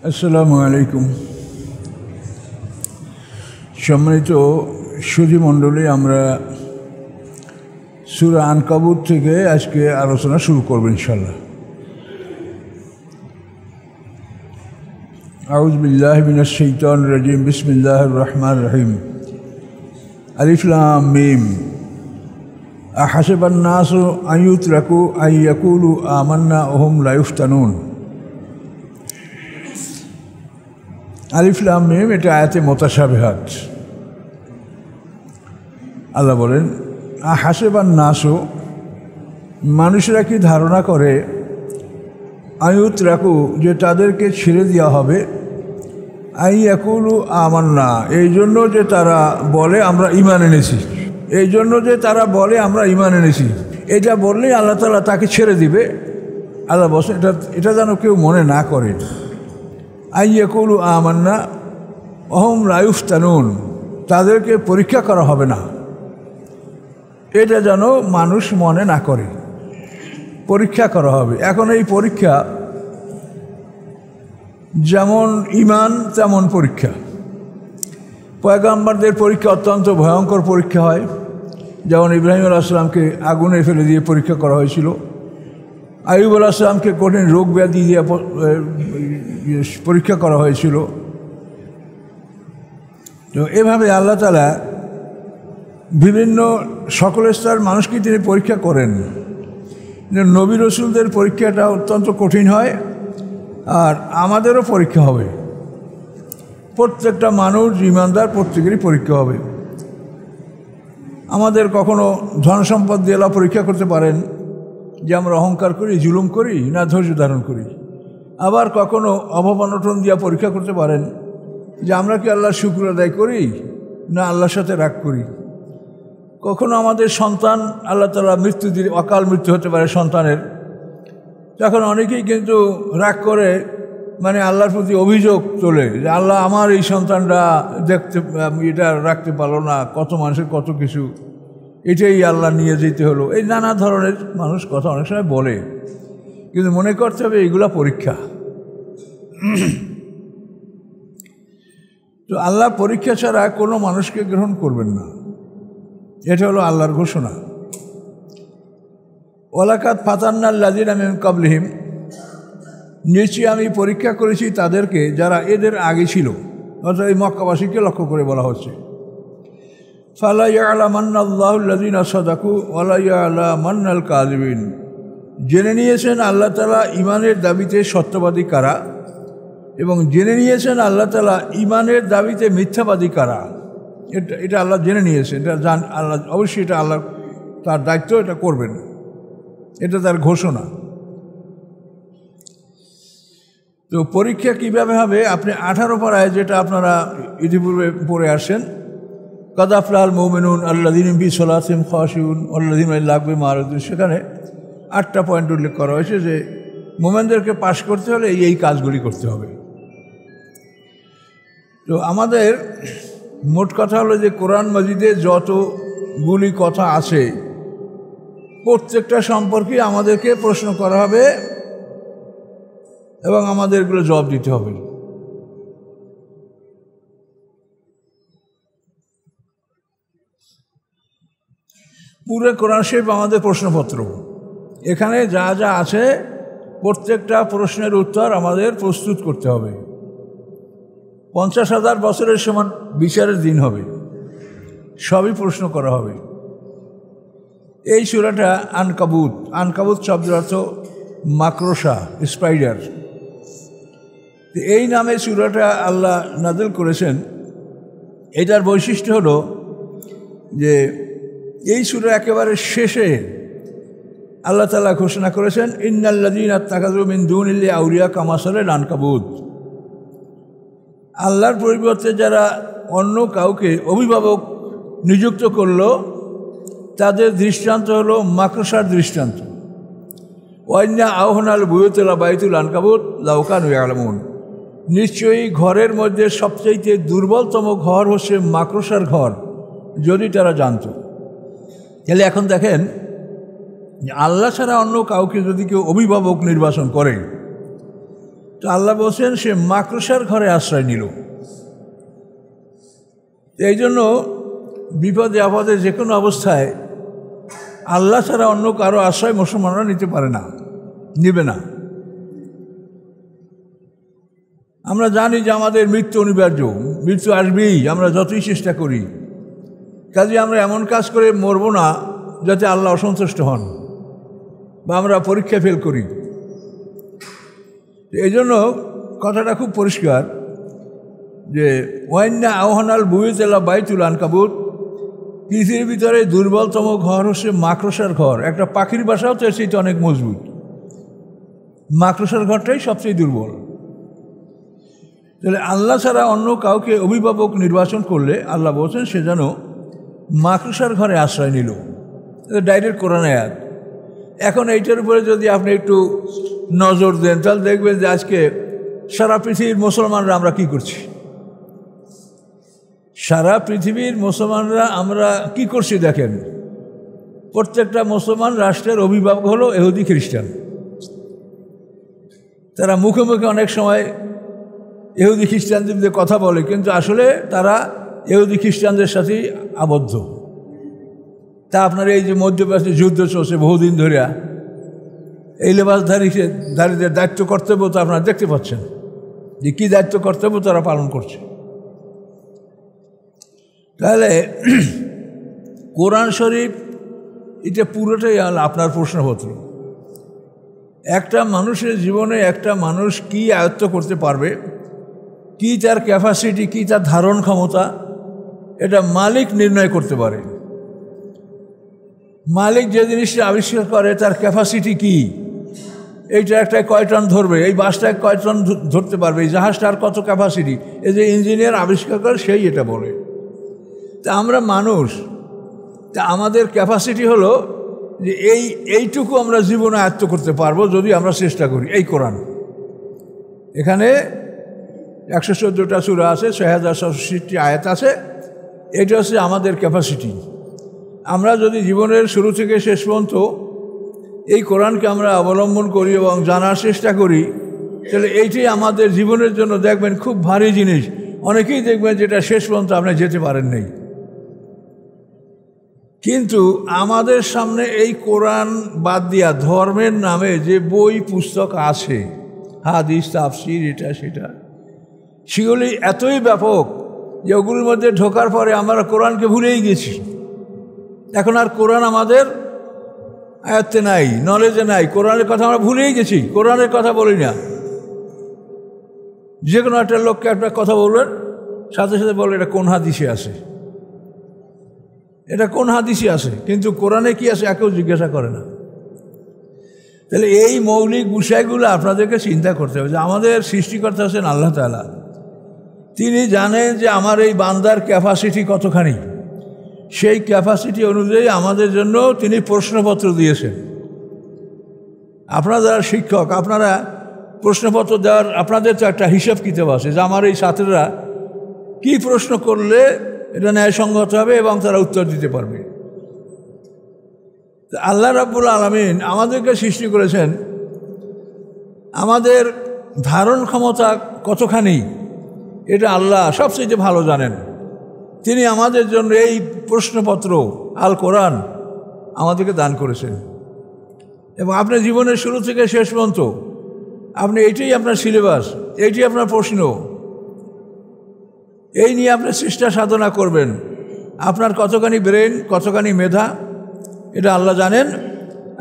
আসসালামু আলাইকুম। সম্মানিত সুধী মণ্ডলী, আমরা সূরা আনকাবুত থেকে আজকে আলোচনা শুরু করব ইনশাআল্লাহ। আউযু বিল্লাহি মিনাশ শাইতানির রাজিম। বিসমিল্লাহির রহমানির রহিম। আলিফ লাম মিম। আহাসিবান নাসু আন ইউতরাকু আন ইয়াকুলু আমান্না ওয়া হুম লা ইফতানুন। আলিফ লাম মিম এটা আয়াতে মুতাশাবিহাত। আল্লাহ বলেন, আহাসিবান নাসু, মানুষেরা কি ধারণা করে, আয়ুত রাখু, যে তাদেরকে ছেড়ে দেওয়া হবে, আই ইয়াকুলু আমান্না, এই জন্য যে তারা বলে আমরা ঈমান এনেছি, এই জন্য যে তারা বলে আমরা ঈমান এনেছি, এটা বললেই আল্লাহ তাআলা তাকে ছেড়ে দিবে। আল্লাহ বলছে এটা যেন কেউ মনে না করে। আই ইয়াকুলু আমান্না ওয়া হুম লা ইফতানুন, তাদেরকে পরীক্ষা করা হবে না, এটা যেন মানুষ মনে না করে। পরীক্ষা করা হবে। এখন এই পরীক্ষা যেমন ঈমান তেমন পরীক্ষা। পয়গম্বরদের পরীক্ষা অত্যন্ত ভয়ঙ্কর পরীক্ষা হয়। যেমন ইব্রাহিম আলাইহিস সালামকে আগুনে ফেলে দিয়ে পরীক্ষা করা হয়েছিল, আইয়ুব আলাইহিস সালামকে কঠিন রোগ ব্যাধি দিয়ে পরীক্ষা করা হয়েছিল। তো এভাবে আল্লাহ তাআলা বিভিন্ন সকল স্তরের মানুষকে তিনি পরীক্ষা করেন। নবী রসুলদের পরীক্ষাটা অত্যন্ত কঠিন হয়, আর আমাদেরও পরীক্ষা হবে। প্রত্যেকটা মানুষ ঈমানদার প্রত্যেকেরই পরীক্ষা হবে। আমাদের কখনো ধন সম্পদ দিয়ে আল্লাহ পরীক্ষা করতে পারেন যে আমরা অহংকার করি, জুলুম করি, না ধৈর্য ধারণ করি। আবার কখনো অভাব অনটন দিয়ে পরীক্ষা করতে পারেন যে আমরা কি আল্লাহর শুকর আদায় করি, না আল্লাহর সাথে রাগ করি। কখনো আমাদের সন্তান আল্লাহ তাআলা মৃত্যু দিলে, অকাল মৃত্যু হতে পারে সন্তানের, তখন অনেকেই কিন্তু রাগ করে, মানে আল্লাহর প্রতি অভিযোগ তোলে যে আল্লাহ আমার এই সন্তানটা এটা রাখতে পারলো না, কত মানুষের কত কিছু, এটাই আল্লাহ নিয়ে যেতে হলো। এই নানা ধরনের মানুষ কথা অনেক সময় বলে, কিন্তু মনে করতে হবে এইগুলা পরীক্ষা। তো আল্লাহ পরীক্ষা ছাড়া কোনো মানুষকে গ্রহণ করবেন না, এটা হলো আল্লাহর ঘোষণা। ওয়ালাকাদ ফাতান্নাল লাযিনা মিন ক্বাবলিহিম, নিশ্চয়ই আমি পরীক্ষা করেছি তাদেরকে যারা এদের আগে ছিল, অর্থাৎ এই মক্কাবাসীকে লক্ষ্য করে বলা হচ্ছে। ফালা ইয়ালামান্নাল্লাহু আল্লাযিনা সাদাকু ওয়া লা ইয়ালামান্নাল কাযিবিন, জেনে নিয়েছেন আল্লাহ তাআলা ঈমানের দাবিতে সত্যবাদী কারা, এবং জেনে নিয়েছেন আল্লাহ তাআলা ঈমানের দাবিতে মিথ্যাবাদী কারা। এটা আল্লাহ জেনে নিয়েছেন, এটা আল্লাহ অবশ্যই, এটা আল্লাহ তার দায়িত্ব, এটা করবেন, এটা তার ঘোষণা। তো পরীক্ষা কীভাবে হবে, আপনি 18 পারায় যেটা আপনারা ইতিপূর্বে পড়ে আসেন, কাদ আফলাহাল মুমিনুন আল্লাযীনা ফী সালাতিহিম খাশিউন ওয়াল্লাযীনা লিল লাগবি মা'রিদুন, সেখানে 8টা পয়েন্ট উল্লেখ করা হয়েছে যে মুমিনদেরকে পাশ করতে হলে এই কাজগুলি করতে হবে। তো আমাদের মোট কথা হলো যে কোরআন মাজিদে যতগুলি কথা আছে প্রত্যেকটা সম্পর্কে আমাদেরকে প্রশ্ন করা হবে এবং আমাদের এগুলো জবাব দিতে হবে। পুরো কোরআন শরীফ আমাদের প্রশ্নপত্র, এখানে যা যা আছে প্রত্যেকটা প্রশ্নের উত্তর আমাদের প্রস্তুত করতে হবে। 50,000 বছরের সমান বিচারের দিন হবে, সবই প্রশ্ন করা হবে। এই সূরাটা আনকাবুত, আনকাবুত শব্দের অর্থ মাকড়সা, স্পাইডার। এই নামে সূরাটা আল্লাহ নাযিল করেছেন। এটার বৈশিষ্ট্য হলো যে এই সূরা একেবারে শেষে আল্লাহ তাআলা ঘোষণা করেছেন, ইন্নাল্লাযীনা ইত্তাখাযু মিন দুনিল্লাহি আউলিয়া কামাসালিল আনকাবুত, আল্লাহর পরিবর্তে যারা অন্য কাউকে অভিভাবক নিযুক্ত করলো তাদের দৃষ্টান্ত হলো মাকড়সার দৃষ্টান্ত। ওয়াইন্না আওহানাল বুয়ুতি লাবাইতুল আনকাবুত লাউ কানু ইয়ালামুন, নিশ্চয়ই ঘরের মধ্যে সবচাইতে দুর্বলতম ঘর হচ্ছে মাকড়সার ঘর, যদি তারা জানত। তাহলে এখন দেখেন, আল্লাহ ছাড়া অন্য কাউকে যদি কেউ অভিভাবক নির্বাচন করে তো আল্লাহ বলছেন সে মাকড়সার ঘরে আশ্রয় নিল। এই জন্য বিপদে আপদে যে কোনো অবস্থায় আল্লাহ ছাড়া অন্য কারো আশ্রয় মুসলমানরা নিতে পারে না, নিবে না। আমরা জানি যে আমাদের মৃত্যু অনিবার্য, মৃত্যু আসবেই, আমরা যতই চেষ্টা করি। কাজে আমরা এমন কাজ করে মরব না যাতে আল্লাহ অসন্তুষ্ট হন বা আমরা পরীক্ষা ফেল করি। এই জন্য কথাটা খুব পরিষ্কার যে ওয়াইন্না আওহানাল বুয়েতেলা বাইতুল আনকাবুত, পৃথিবীর ভিতরে দুর্বলতম ঘর হচ্ছে মাকড়সার ঘর। একটা পাখির বাসাও তো সেটা অনেক মজবুত, মাকড়সার ঘরটাই সবচেয়ে দুর্বল। তাহলে আল্লাহ ছাড়া অন্য কাউকে অভিভাবক নির্বাচন করলে আল্লাহ বলছেন সে যেন মাকড়সার ঘরে আশ্রয় নিল। ডাইরেক্ট কোরআন আয়াত। এখন এইটার উপরে যদি আপনি একটু নজর দেন তাহলে দেখবেন যে আজকে সারা পৃথিবীর মুসলমানরা আমরা কি করছি। সারা পৃথিবীর মুসলমানরা আমরা কি করছি দেখেন। প্রত্যেকটা মুসলমান রাষ্ট্রের অভিভাবক হলো ইহুদি খ্রিস্টান। তারা মুখে মুখে অনেক সময় ইহুদি খ্রিস্টানদের কথা বলে, কিন্তু আসলে তারা ইহুদি খ্রিস্টানদের সাথেই আবদ্ধ। তা আপনার এই যে মধ্যপ্রাচ্যে যুদ্ধ চলছে বহুদিন ধরে, এই লেবাসধারীদের দায়িত্ব কর্তব্য তো আপনারা দেখতে পাচ্ছেন যে কী দায়িত্ব কর্তব্য তারা পালন করছে। তাহলে কোরআন শরীফ এটা পুরোটাই আপনার প্রশ্নপত্র। একটা মানুষের জীবনে একটা মানুষ কি আয়ত্ত করতে পারবে, কি তার ক্যাপাসিটি, কি তার ধারণ ক্ষমতা, এটা মালিক নির্ণয় করতে পারে। মালিক যে জিনিসটা আবিষ্কার করে তার ক্যাপাসিটি কি, এইটা একটা কয় টন ধরবে, এই বাসটায় কয় টন ধরতে পারবে, এই জাহাজটার কত ক্যাপাসিটি, এই যে ইঞ্জিনিয়ার আবিষ্কার করে সেই এটা বলে। তা আমরা মানুষ, তা আমাদের ক্যাপাসিটি হলো যে এইটুকু আমরা জীবনে আয়ত্ত করতে পারবো যদি আমরা চেষ্টা করি। এই কোরআন এখানে 114টা সূরা আছে, 6067টি আয়াত আছে। এটা হচ্ছে আমাদের ক্যাপাসিটি। আমরা যদি জীবনের শুরু থেকে শেষ পর্যন্ত এই কোরআনকে আমরা অবলম্বন করি এবং জানার চেষ্টা করি, তাহলে এইটাই আমাদের জীবনের জন্য দেখবেন খুব ভারী জিনিস। অনেকেই দেখবেন যেটা শেষ পর্যন্ত আপনি যেতে পারেন নাই। কিন্তু আমাদের সামনে এই কোরআন বাদ দিয়া ধর্মের নামে যে বই পুস্তক আছে, হাদিস, তাফসীর, এটা সেটা, সেগুলি এতই ব্যাপক যে ওগুলির মধ্যে ঢোকার পরে আমরা কোরআনকে ভুলেই গেছি। এখন আর কোরআন আমাদের আয়ত্তে নাই, নলেজে নাই। কোরআনের কথা আমরা ভুলেই গেছি, কোরআনের কথা বলি না। যে কোনো একটা লোককে একটা কথা বলবেন, সাথে সাথে বলবেন এটা কোন হাদিসে আছে, এটা কোন হাদিসে আছে, কিন্তু কোরআনে কি আছে একেও জিজ্ঞাসা করে না। তাহলে এই মৌলিক বিষয়গুলো আপনাদেরকে চিন্তা করতে হবে যে আমাদের সৃষ্টিকর্তা হচ্ছেন আল্লাহ তাআলা। তিনি জানেন যে আমার এই বান্দার ক্যাপাসিটি কতখানি, সেই ক্যাপাসিটি অনুযায়ী আমাদের জন্য তিনি প্রশ্নপত্র দিয়েছেন। আপনারা যারা শিক্ষক, আপনারা প্রশ্নপত্র দেওয়ার আপনাদের তো একটা হিসাব কিতাব আছে যে আমার এই ছাত্ররা কি প্রশ্ন করলে এটা ন্যায়সঙ্গত হবে এবং তারা উত্তর দিতে পারবে। আল্লাহ রাব্বুল আলামিন আমাদেরকে সৃষ্টি করেছেন, আমাদের ধারণ ক্ষমতা কতখানি এটা আল্লাহ সবচেয়ে ভালো জানেন। তিনি আমাদের জন্য এই প্রশ্নপত্র আল কোরআন আমাদেরকে দান করেছেন এবং আপনার জীবনের শুরু থেকে শেষ পর্যন্ত আপনি এইটাই আপনার সিলেবাস, এইটাই আপনার প্রশ্ন, এই নিয়ে আপনি চেষ্টা সাধনা করবেন। আপনার কতখানি ব্রেন, কতখানি মেধা, এটা আল্লাহ জানেন।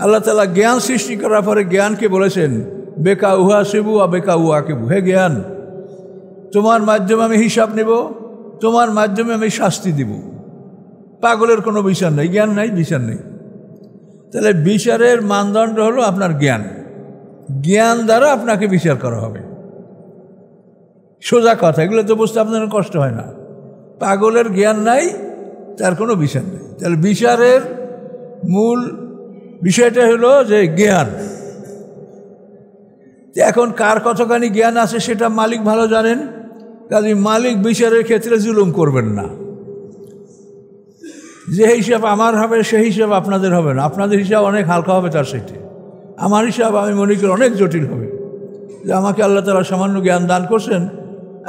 আল্লাহ তাআলা জ্ঞান সৃষ্টি করার পরে জ্ঞানকে বলেছেন বেকা উহা শিবু আর বেকা উহা কেবু, হে জ্ঞান, তোমার মাধ্যমে আমি হিসাব নেব, তোমার মাধ্যমে আমি শাস্তি দিব। পাগলের কোনো বিচার নেই, জ্ঞান নাই, বিচার নেই। তাহলে বিচারের মানদণ্ড হলো আপনার জ্ঞান। জ্ঞান দ্বারা আপনাকে বিচার করা হবে। সোজা কথা, এগুলো তো বুঝতে আপনার কষ্ট হয় না। পাগলের জ্ঞান নাই, তার কোনো বিচার নেই। তাহলে বিচারের মূল বিষয়টা হলো যে জ্ঞান। এখন কার কতখানি জ্ঞান আছে সেটা মালিক ভালো জানেন। কাজে মালিক বিচারের ক্ষেত্রে জুলুম করবেন না। যে হিসাব আমার হবে সেই হিসাব আপনাদের হবে না। আপনাদের হিসাব অনেক হালকা হবে তার সাথে, আমার হিসাব আমি মনে করি অনেক জটিল হবে। যে আমাকে আল্লাহ তাআলা সামান্য জ্ঞান দান করছেন,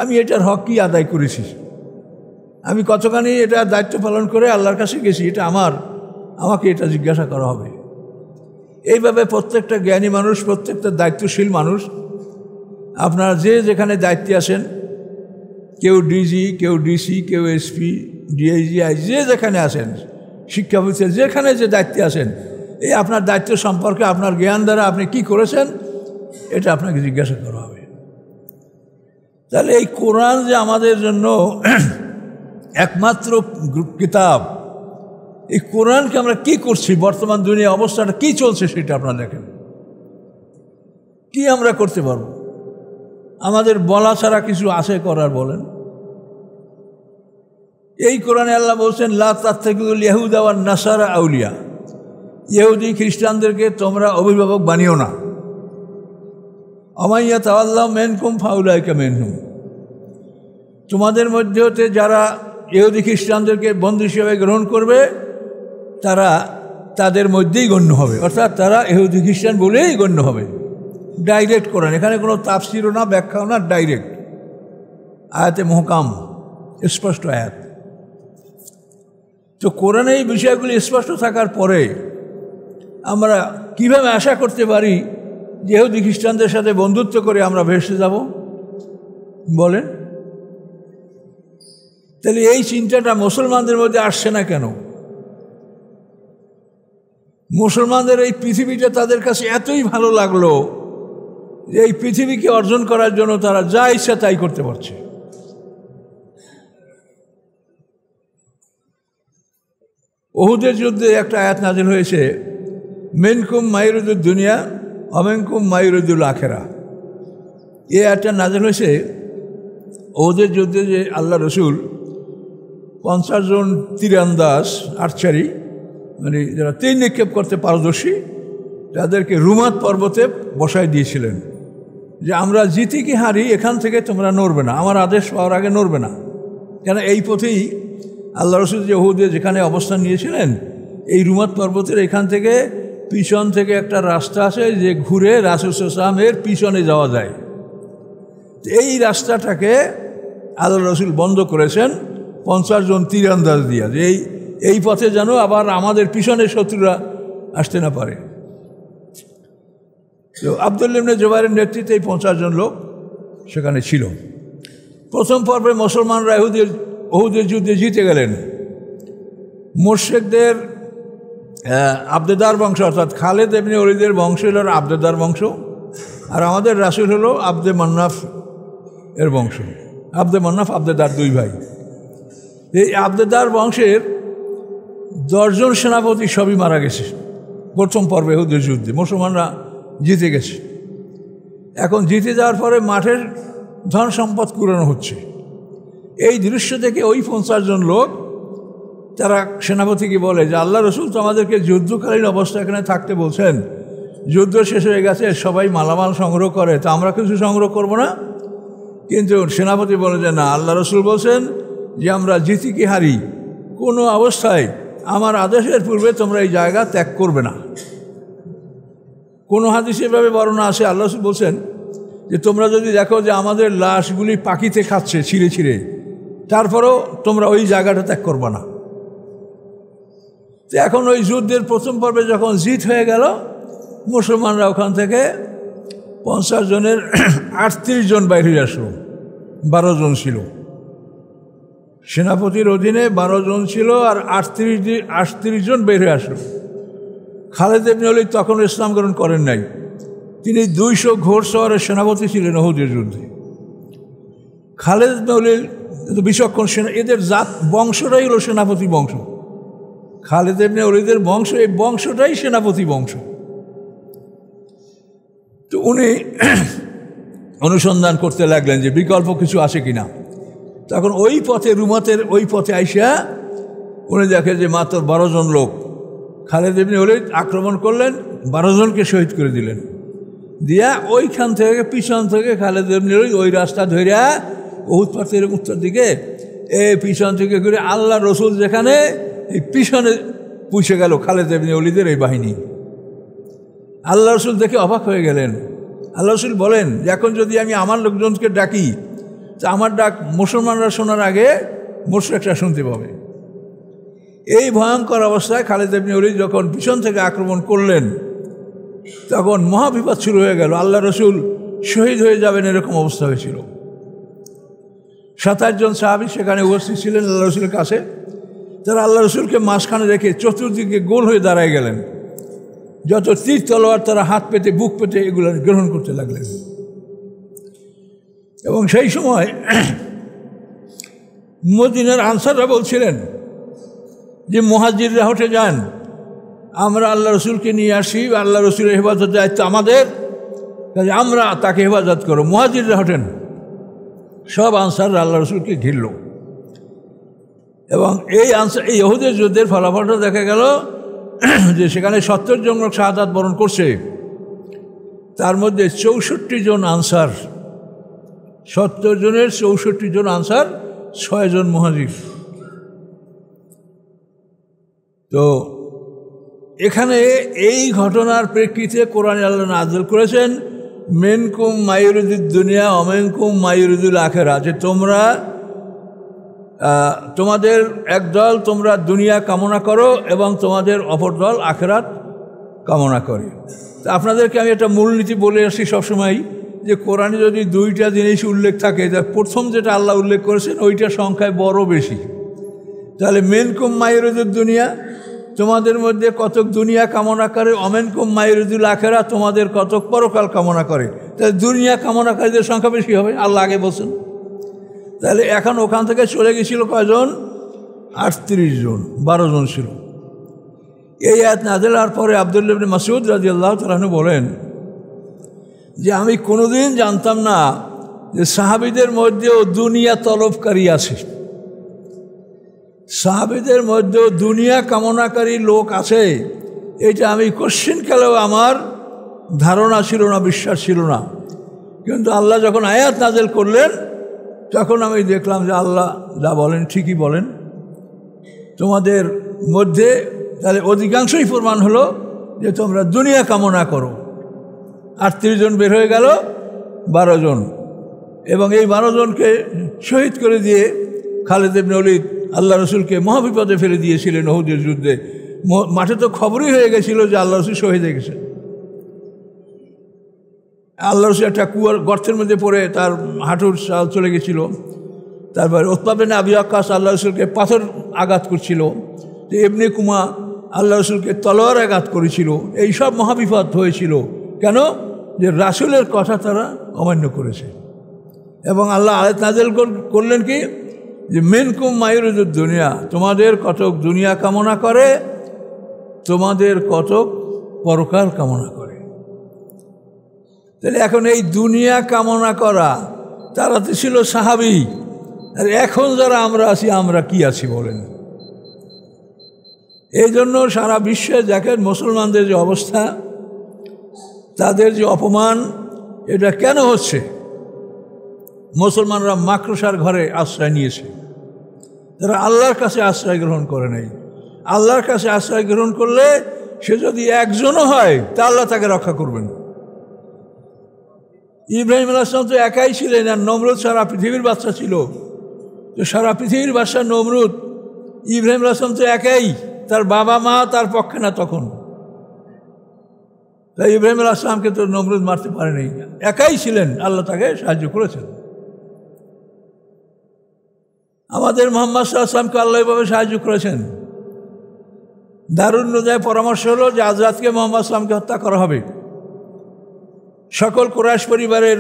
আমি এটার হক কি আদায় করেছি, আমি কতখানি এটা দায়িত্ব পালন করে আল্লাহর কাছে গেছি, এটা আমাকে এটা জিজ্ঞাসা করা হবে। এইভাবে প্রত্যেকটা জ্ঞানী মানুষ, প্রত্যেকটা দায়িত্বশীল মানুষ, আপনারা যে যেখানে দায়িত্বে আছেন, কেউ ডিজি, কেউ ডিসি, কেউ এসপি, ডিআইজি, আইজি, যে যেখানে আছেন, শিক্ষা প্রতিষ্ঠান যেখানে যে দায়িত্বে আছেন, এই আপনার দায়িত্ব সম্পর্কে আপনার জ্ঞান দ্বারা আপনি কি করেছেন এটা আপনাকে জিজ্ঞাসা করা হবে। তাহলে এই কোরআন যে আমাদের জন্য একমাত্র কিতাব, এই কোরআনকে আমরা কি করছি, বর্তমান দুনিয়া অবস্থাটা কি চলছে সেটা আপনারা দেখেন। কি আমরা করতে পারবো? আমাদের বলা ছাড়া কিছু আছে করার? বলেন। এই কোরআনে আল্লাহ বলছেন, লা তাত্তাখিযুল ইয়াহুদা ওয়ান নাসারা আউলিয়া, ইহুদি খ্রিস্টানদেরকে তোমরা অভিভাবক বানিও না। আমাইয়া তাওয়াল্লাহু মিনকুম ফাউলাইকা মিনহুম, তোমাদের মধ্যে হতে যারা ইহুদি খ্রিস্টানদেরকে বন্ধু হিসেবে গ্রহণ করবে তারা তাদের মধ্যেই গণ্য হবে, অর্থাৎ তারা ইহুদি খ্রিস্টান বলেই গণ্য হবে। ডাইরেক্ট কোরআন, এখানে কোনো তাফসিরও না, ব্যাখ্যাও না, ডাইরেক্ট আয়াতে মুহকাম, স্পষ্ট আয়াত। তো কোরআনে এই বিষয়গুলি স্পষ্ট থাকার পরে আমরা কিভাবে আশা করতে পারি যে ইহুদি খ্রিস্টানদের সাথে বন্ধুত্ব করে আমরা ভেসে যাব? বলেন। তাহলে এই চিন্তাটা মুসলমানদের মধ্যে আসছে না কেন? মুসলমানদের এই পৃথিবীটা তাদের কাছে এতই ভালো লাগলো যে এই পৃথিবীকে অর্জন করার জন্য তারা যা ইচ্ছা তাই করতে পারছে। উহুদের যুদ্ধে একটা আয়াত নাযিল হয়েছে, মিনকুম মাইরুদুদ দুনিয়া অমিনকুম মাইরুদুল আখেরা। এই আয়াতটা নাযিল হয়েছে উহুদের যুদ্ধে, যে আল্লাহ রসুল 50 জন তীরন্দাজ, আর্চারি, মানে যারা তীর নিক্ষেপ করতে পারদর্শী, তাদেরকে রুমাত পর্বতে বসায় দিয়েছিলেন যে আমরা জিতি কি হারি এখান থেকে তোমরা নড়বে না, আমার আদেশ পাওয়ার আগে নড়বে না। কেন এই পথেই আল্লাহ রসুল যে উহুদে যেখানে অবস্থান নিয়েছিলেন, এই রুমাত পর্বতের এখান থেকে পিছন থেকে একটা রাস্তা আছে যে ঘুরে রাসূল সাল্লাল্লাহু আলাইহি ওয়াসাল্লামের পিছনে যাওয়া যায়। এই রাস্তাটাকে আল্লাহ রসুল বন্ধ করেছেন 50 জন তীরন্দাজ দিয়া, যে এই পথে যেন আবার আমাদের পিছনে শত্রুরা আসতে না পারে। তো আব্দুল্লাহ ইবনে জুবাইরের নেতৃত্বে এই 50 জন লোক সেখানে ছিল। প্রথম পর্বে মুসলমানরা উহুদের যুদ্ধে জিতে গেলেন। মুশরিকদের আব্দেদার বংশ, অর্থাৎ খালেদ ইবনে ওলীদের বংশ হল আব্দেদার বংশ, আর আমাদের রাসূল হলো আব্দে মান্নাফ এর বংশ। আব্দে মান্নাফ আব্দেদার দুই ভাই। এই আব্দেদার বংশের 10 জন সেনাপতি সবই মারা গেছে প্রথম পর্বে উহুদের যুদ্ধে। মুসলমানরা জিতে গেছে। এখন জিতে যাওয়ার পরে মাঠের ধন সম্পদ কুড়ানো হচ্ছে। এই দৃশ্য থেকে ওই 50 জন লোক তারা সেনাপতিকে বলে যে আল্লাহ রসুল তো আমাদেরকে যুদ্ধকালীন অবস্থা এখানে থাকতে বলছেন, যুদ্ধ শেষ হয়ে গেছে, সবাই মালামাল সংগ্রহ করে, তা আমরা কিছু সংগ্রহ করব না। কিন্তু সেনাপতি বলে যে না, আল্লাহ রসুল বলছেন যে আমরা জিতি কি হারি কোনো অবস্থায় আমার আদেশের পূর্বে তোমরা এই জায়গা ত্যাগ করবে না। কোনো হাদিসে এভাবে বর্ণনা আছে, আল্লাহ রসুল বলছেন যে তোমরা যদি দেখো যে আমাদের লাশগুলি পাখিতে খাচ্ছে ছিঁড়ে ছিঁড়ে, তারপরেও তোমরা ওই জায়গাটা ত্যাগ করবে না। তো এখন ওই যুদ্ধের প্রথম পর্বে যখন জিত হয়ে গেল, মুসলমানরা ওখান থেকে 50 জনের 38 জন বাইরে আসলো। 12 জন ছিল সেনাপতির অধীনে, 12 জন ছিল, আর 38 জন বের হয়ে আসলো। খালেদ ইবনে ওলীদ তখন ইসলাম গ্রহণ করেন নাই। তিনি 200 ঘোড়সওয়ারের সেনাপতি ছিলেন উহুদের যুদ্ধে। খালেদ ইবনে ওলীদ বিচক্ষণ সেনা, এদের জাত বংশটাই হলো সেনাপতি বংশ। খালেদ ইবনে ওলীদের বংশ, এই বংশটাই সেনাপতি বংশ। তো উনি অনুসন্ধান করতে লাগলেন যে বিকল্প কিছু আছে কিনা। তখন ওই পথে, রুমাতের ওই পথে আইসা উনি দেখে যে মাত্র 12 জন লোক। খালেদ ইবনে ওলীদ আক্রমণ করলেন, 12 জনকে শহীদ করে দিলেন। দিয়া ওইখান থেকে পিছন থেকে খালেদ ইবনে ওলীদ ওই রাস্তা ধইরা উহুদ পাহাড়ের উত্তর দিকে এই পিছন থেকে ঘুরে আল্লাহ রসুল যেখানে, এই পিছনে পৌঁছে গেল খালেদ ইবনে ওলীদের এই বাহিনী। আল্লাহ রসুল দেখে অবাক হয়ে গেলেন। আল্লাহ রসুল বলেন যে এখন যদি আমি আমার লোকজনকে ডাকি তা আমার ডাক মুসলমানরা শোনার আগে মুশরিকরা শুনতে পাবে। এই ভয়ঙ্কর অবস্থায় খালিদ ইবনে ওলীদ যখন পিছন থেকে আক্রমণ করলেন তখন মহাবিপদ শুরু হয়ে গেল। আল্লাহ রসুল শহীদ হয়ে যাবেন এরকম অবস্থা হয়েছিল। 27 জন সাহাবী সেখানে উপস্থিত ছিলেন আল্লাহ রসুলের কাছে। তারা আল্লাহ রসুলকে মাঝখানে রেখে চতুর্দিকে গোল হয়ে দাঁড়ায় গেলেন। যত তীর তলোয়ার তারা হাত পেতে বুক পেতে এগুলো গ্রহণ করতে লাগলেন। এবং সেই সময় মদিনার আনসাররা বলছিলেন যে মুহাজিররা হটে যান, আমরা আল্লাহ রসুলকে নিয়ে আসি, আল্লাহ রসুলের হেফাজত দায়িত্ব আমাদের, কাজে আমরা তাকে হেফাজত করো, মুহাজিররা হটেন। সব আনসাররা আল্লাহ রসুলকে ঘিরল এবং এই ইহুদের যুদ্ধের ফলাফলটা দেখা গেল যে সেখানে 70 জন লোক শাহাদাত বরণ করছে, তার মধ্যে 64 জন আনসার, 70 জনের 64 জন আনসার, 6 জন মুহাজির। তো এখানে এই ঘটনার প্রেক্ষিতে কোরআনে আল্লাহ নাযিল করেছেন মিনকুম মায়ুরিদুদ দুনিয়া ওয়া মিনকুম মায়ুরিদুল আখিরা, যে তোমরা তোমাদের একদল তোমরা দুনিয়া কামনা করো এবং তোমাদের অপর দল আখিরাত কামনা করে। তো আপনাদেরকে আমি একটা মূলনীতি বলে আসি সবসময় যে কোরআনে যদি 2টা জিনিস উল্লেখ থাকে, তার প্রথম যেটা আল্লাহ উল্লেখ করেছেন ওইটা সংখ্যায় বড় বেশি। তাহলে মিনকুম মায়ুরিদুদ দুনিয়া, তোমাদের মধ্যে কতক দুনিয়া কামনা করে, অমিনকুম মায়ুরিদুল আখিরা, তোমাদের কতক পরকাল কামনা করে। তাহলে দুনিয়া কামনাকারীদের সংখ্যা বেশি হবে, আল্লাহ আগে বলছেন। তাহলে এখন ওখান থেকে চলে গেছিল কয়জন? 38 জন, 12 জন ছিল। এই আয়াত নাযিল হওয়ার পরে আব্দুল্লাহ ইবনে মাসউদ রাদিয়াল্লাহু তাআলা আনহু বলেন যে আমি কোনোদিন জানতাম না যে সাহাবীদের মধ্যেও দুনিয়া তলবকারী আছে, সাহাবীদের মধ্যেও দুনিয়া কামনাকারী লোক আছে। এটা আমি কোশ্চিনকালেও আমার ধারণা ছিল না, বিশ্বাস ছিল না। কিন্তু আল্লাহ যখন আয়াত নাযিল করলেন তখন আমি দেখলাম যে আল্লাহ যা বলেন ঠিকই বলেন। তোমাদের মধ্যে তাহলে অধিকাংশই প্রমাণ হলো যে তোমরা দুনিয়া কামনা করো। 38 জন বের হয়ে গেল, 12 জন, এবং এই 12 জনকে শহীদ করে দিয়ে খালিদ ইবনে ওলীদ আল্লাহ রসুলকে মহাবিপদে ফেলে দিয়েছিলেন উহুদের যুদ্ধে। মাঠে তো খবরই হয়ে গেছিল যে আল্লাহ রসুল শহীদ হয়ে গেছেন। আল্লাহ রসুল একটা কুয়ার গর্তের মধ্যে পড়ে তার হাঁটুর চাল চলে গেছিল। তারপর উতবা বিন আবি ওয়াক্কাস আল্লাহ রসুলকে পাথর আঘাত করছিল, যে ইবনে কুমা আল্লাহ রসুলকে তলোয়ার আঘাত করেছিল। এইসব মহাবিপদ হয়েছিল কেন? যে রাসূলের কথা তারা অমান্য করেছে। এবং আল্লাহ আয়াত নাযিল করলেন কি যে মিনকুম মায়ুরিদুদ দুনিয়া, তোমাদের কতক দুনিয়া কামনা করে, তোমাদের কতক পরকাল কামনা করে। তাহলে এখন এই দুনিয়া কামনা করা তারা তো ছিল সাহাবী, আর এখন যারা আমরা আছি আমরা কি আছি বলেন? এই জন্য সারা বিশ্বে দেখেন মুসলমানদের যে অবস্থা, তাদের যে অপমান, এটা কেন হচ্ছে? মুসলমানরা মাকড়সার ঘরে আশ্রয় নিয়েছে, তারা আল্লাহর কাছে আশ্রয় গ্রহণ করে নাই। আল্লাহর কাছে আশ্রয় গ্রহণ করলে সে যদি একজনও হয় তা আল্লাহ তাকে রক্ষা করবেন। ইব্রাহিম আলাইহিস সালাম তো একাই ছিলেন, আর নমরুদ সারা পৃথিবীর বাদশা ছিল। তো সারা পৃথিবীর বাদশা নমরুদ, ইব্রাহিম আলাইহিস সালাম তো একাই, তার বাবা মা তার পক্ষে না তখন। তাই ইব্রাহিম আলাইহিস সালামকে তো নমরুদ মারতে পারেনি, একাই ছিলেন, আল্লাহ তাকে সাহায্য করেছেন। আমাদের মুহাম্মদ সাল্লাল্লাহু আলাইহি ওয়াসাল্লামকে আল্লাহ এভাবে সাহায্য করেছেন। দারুন নূদায় পরামর্শ হলো যে আজ রাতকে মুহাম্মদ সাল্লাল্লাহু আলাইহি ওয়াসাল্লামকে হত্যা করা হবে। সকল কুরাইশ পরিবারের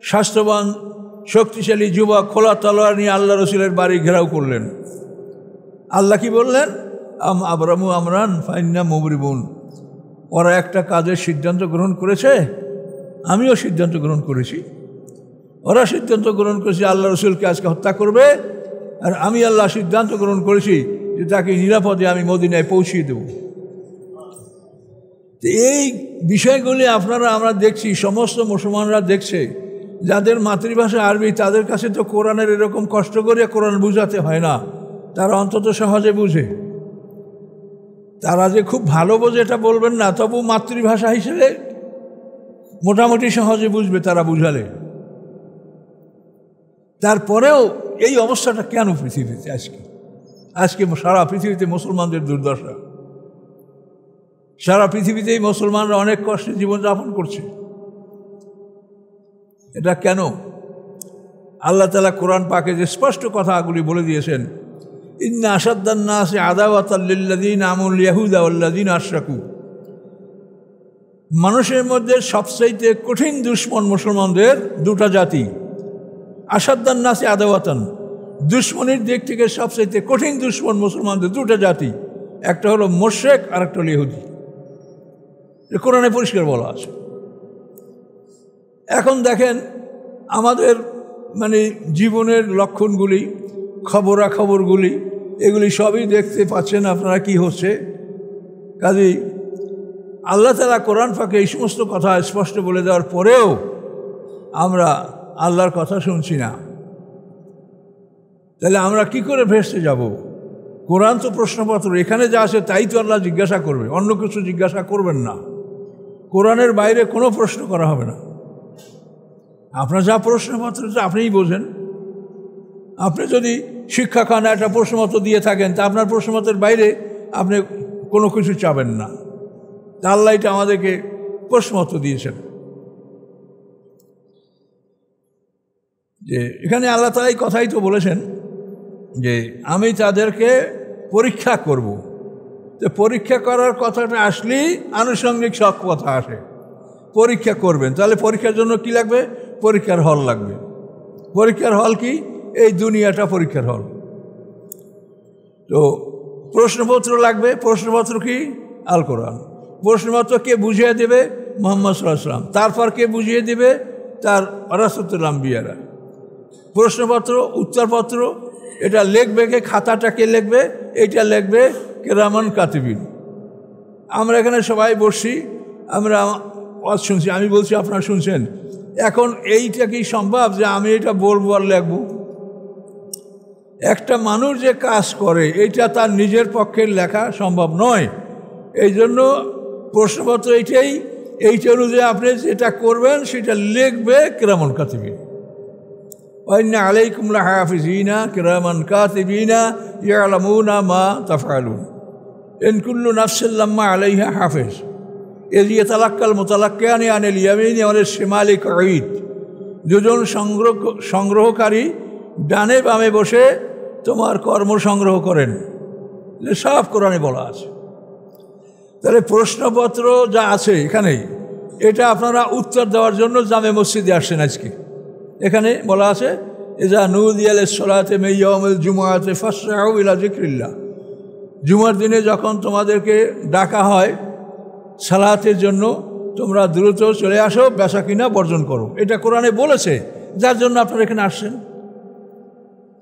স্বাস্থ্যবান শক্তিশালী যুবক খোলা তলোয়ার নিয়ে আল্লাহ রসুলের বাড়ি ঘেরাও করলেন। আল্লাহ কি বললেন? আবরামু আমরান ফাইন্না মুবরিবুন, ওরা একটা কাজের সিদ্ধান্ত গ্রহণ করেছে, আমিও সিদ্ধান্ত গ্রহণ করেছি। ওরা সিদ্ধান্ত গ্রহণ করেছে আল্লাহ রসুলকে আজকে হত্যা করবে, আর আমি আল্লাহ সিদ্ধান্ত গ্রহণ করেছি যে তাকে নিরাপদে আমি মদিনায় পৌঁছিয়ে দেব। এই বিষয়গুলি আমরা দেখছি, সমস্ত মুসলমানরা দেখছে। যাদের মাতৃভাষা আরবি তাদের কাছে তো কোরআনের এরকম কষ্ট করে কোরআন বুঝাতে হয় না, তারা অন্তত সহজে বুঝে। তারা যে খুব ভালো বোঝে এটা বলবেন না, তবু মাতৃভাষা হিসেবে মোটামুটি সহজে বুঝবে তারা বুঝালে। তারপরেও এই অবস্থাটা কেন পৃথিবীতে আজকে সারা পৃথিবীতে মুসলমানদের দুর্দশা। সারা পৃথিবীতেই মুসলমানরা অনেক কষ্টে জীবনযাপন করছে। এটা কেন? আল্লাহ তাআলা কোরআন পাকে যে স্পষ্ট কথাগুলি বলে দিয়েছেন, ইন্না আশাদ্দান নাসি আদাওয়াতাল লিল্লাযীনা আমানুল ইয়াহুদা ওয়াল্লাযীনা আশরাকু, মানুষের মধ্যে সবচাইতে কঠিন দুশমন মুসলমানদের দুটা জাতি। আশাদ্দান নাসি আদাওয়াতান, দুশ্মনের দিক থেকে সবচাইতে কঠিন দুশ্মন মুসলমানদের দুটা জাতি, একটা হলো মুশরিক আর একটা হলো ইহুদি। কোরআনে পরিষ্কার বলা আছে। এখন দেখেন আমাদের জীবনের লক্ষণগুলি, খবরাখবরগুলি, এগুলি সবই দেখতে পাচ্ছেন আপনারা কি হচ্ছে। কাজেই আল্লাহ তাআলা কোরআন পাকে এই সমস্ত কথা স্পষ্ট বলে দেওয়ার পরেও আমরা আল্লাহর কথা শুনছি না, তাহলে আমরা কি করে ভেসে যাব? কোরআন তো প্রশ্নপত্র, এখানে যা আছে তাই তো আল্লাহ জিজ্ঞাসা করবে, অন্য কিছু জিজ্ঞাসা করবেন না। কোরআনের বাইরে কোনো প্রশ্ন করা হবে না। আপনার যা প্রশ্নপত্র আপনিই বোঝেন। আপনি যদি শিক্ষাখানে একটা প্রশ্নপত্র দিয়ে থাকেন, তা আপনার প্রশ্নপত্রের বাইরে আপনি কোনো কিছু চাবেন না। তা আল্লাহ এটা আমাদেরকে প্রশ্নপত্র দিয়েছেন। যে এখানে আল্লাহ তাআলা এই কথাই তো বলেছেন যে আমি তাদেরকে পরীক্ষা করব। তো পরীক্ষা করার কথাটা আসলেই আনুষঙ্গিক সব কথা আসে। পরীক্ষা করবেন, তাহলে পরীক্ষার জন্য কি লাগবে? পরীক্ষার হল লাগবে। পরীক্ষার হল কি? এই দুনিয়াটা পরীক্ষার হল। তো প্রশ্নপত্র লাগবে। প্রশ্নপত্র কি? আল কোরআন। প্রশ্নপত্র কে বুঝিয়ে দেবে? মুহাম্মদ সাল্লাল্লাহু আলাইহি ওয়াসাল্লাম। তারপর কে বুঝিয়ে দেবে? তার ওয়ারাসাতুল আম্বিয়ারা। প্রশ্নপত্র, উত্তরপত্র, এটা লিখবে কে? খাতাটা কে লিখবে? এটা লিখবে কিরামান কাতিবিন। আমরা এখানে সবাই বসছি, আমরা ওয়াজ শুনছি, আমি বলছি আপনারা শুনছেন। এখন এইটা কি সম্ভব যে আমি এটা বলবো আর লিখবো? একটা মানুষ যে কাজ করে এটা তার নিজের পক্ষে লেখা সম্ভব নয়। এই জন্য প্রশ্নপত্র এইটা অনুযায়ী আপনি যেটা করবেন সেটা লিখবে কিরামান কাতিবিন। ওয়াইন্না আলাইকুম লাহাফিজিনা কিরামান কাতিবিনা ইয়ালামুনা মা তাফআলুন ইন কুল্লু নাফসিন লাম্মা আলাইহা হাফিজ ইয ইয়াতালাক্কাল মুতালাক্কিয়ানি আনিল ইয়ামিনি ওয়াল শিমালি কাঈদ। দুজন সংগ্রহকারী ডানে বামে বসে তোমার কর্ম সংগ্রহ করেন। সব কোরআনে বলা আছে। তাহলে প্রশ্নপত্র যা আছে এখানে, এটা আপনারা উত্তর দেওয়ার জন্য জামে মসজিদে আসছেন আজকে। এখানে বলা আছে ইযা নুদিয়া লিস-সালাতি মিন ইয়াউমিল জুমআতি ফাসআউ ইলা যিকরিল্লাহ। জুমার দিনে যখন তোমাদেরকে ডাকা হয় সালাতের জন্য, তোমরা দ্রুত চলে আসো, বেচাকিনা বর্জন করো। এটা কোরআনে বলেছে, যার জন্য আপনারা এখানে আসছেন।